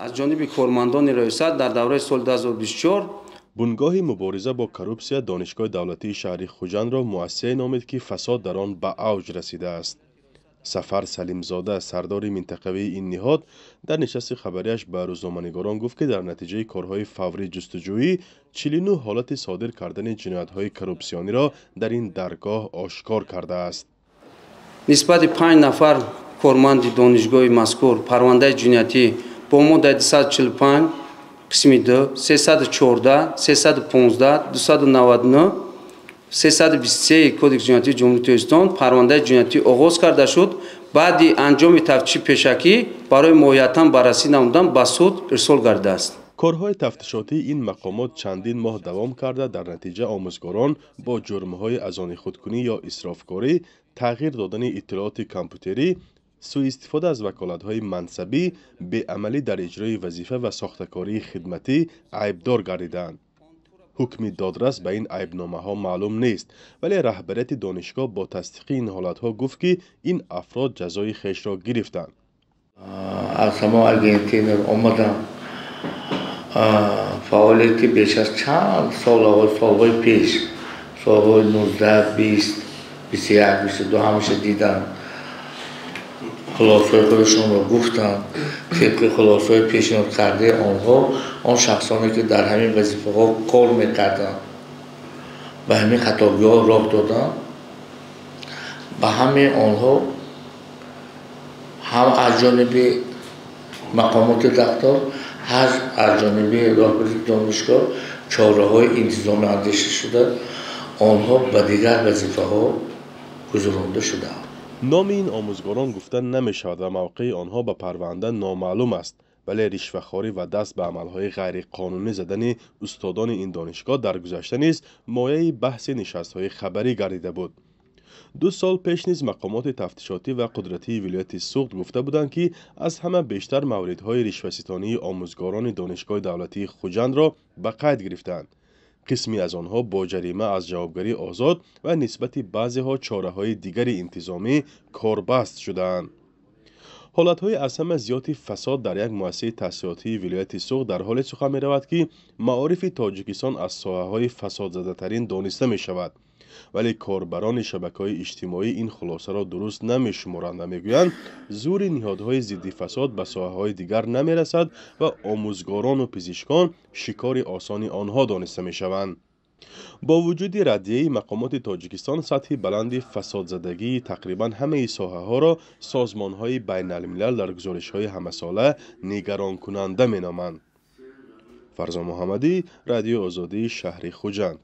از جانب کارمندان ریاست در دوره سال 2024 بنگاه مبارزه با کروپسیا دانشگاه دولتی شهر خوجند را مؤسسه نامید که فساد در آن به اوج رسیده است. سفر سلیمزاده سردار منطقوی این نهاد در نشست خبریش به روزنامه‌نگاران گفت که در نتیجه کارهای فوری جستجویی 49 حالت صادر کردن جنایت‌های کروپسیونی را در این درگاه آشکار کرده است. نسبت 5 نفر کارمند دانشگاه مذکور پرونده جنایتی با ماده 245 قسم 2 314 315 299 323 کدکس جنایتی جمهوری اسلامی پرونده جنایتی آغاز کرده شد. بعد انجام تفتیش پیشکی برای ماهیتاً بررسی نمودن به سود ارسال گردیده است. کارهای تفتیشاتی این مقامات چندین ماه دوام کرده در نتیجه آموزگاران با جرم‌های از آن خودکنی یا اسرافکاری، تغییر دادن اطلاعات کامپیوتری، سوء استفاده از وکالت‌های منصبی، بی‌عملی در اجرای وظیفه و ساخته‌کاری خدمتی عیبدار گردیدند. حکم دادرس به این عیبنامه‌ها معلوم نیست، ولی رهبریت دانشگاه با تصدیق این حالت‌ها گفت که این افراد جزای خویش را گرفتند. از همه آرژانتین آمدم فعالیتی بیش از چند سالهای پیش سالهای 19 20 21 22 همیشه دیدم. خلاصه خودشون را گفتن طبق خلاصه پیشنهاد کرده آنها آن شخصانی که در همین وظیفه ها کار میکردن و همین خطاگی ها راه دادن به همین آنها هم از جانب مقامات دفتر هم از جانب رهبری دانشگاه چاره های انتظامی اندیشه شده آنها به دیگر وظیفه ها گذرانده شده. نام این آموزگاران گفتن نمی شود و موقع آنها به پرونده نامعلوم است، ولی رشوه‌خواری و دست به عملهای غیر قانونی زدن استادان این دانشگاه در گذشته نیز مایه بحث نشست‌های خبری گردیده بود. 2 سال پیش نیز مقامات تفتیشاتی و قدرتی ولایت سوخت گفته بودند که از همه بیشتر موردهای رشوه‌ستانی آموزگاران دانشگاه دولتی خوجند را به قید گرفتند. قسمی از آنها با جریمه از جوابگری آزاد و نسبت بعضی‌ها چاره‌های دیگر انتظامی کاربست شدند. حالت‌های از همه زیاد فساد در یک مؤسسه تحصیلاتی ولایت سوخت در حال سخن می‌رود که معارف تاجیکستان از ساحه‌های فسادزده‌ترین دانسته می‌شود، ولی کاربران شبکه‌های اجتماعی این خلاصه را درست نمی‌شمارند و می‌گویند زور نهادهای ضد فساد به ساحه‌های دیگر نمی‌رسد و آموزگاران و پزشکان شکار آسان آنها دانسته می‌شوند. با وجود ردیه مقامات تاجیکستان سطح بلند فسادزدگی تقریبا همه ساحه‌ها را سازمان‌های بین الملل در گزارش‌های همه ساله نگران کننده می‌نامند. فرزان محمدی، رادیو آزادی، شهر خوجند.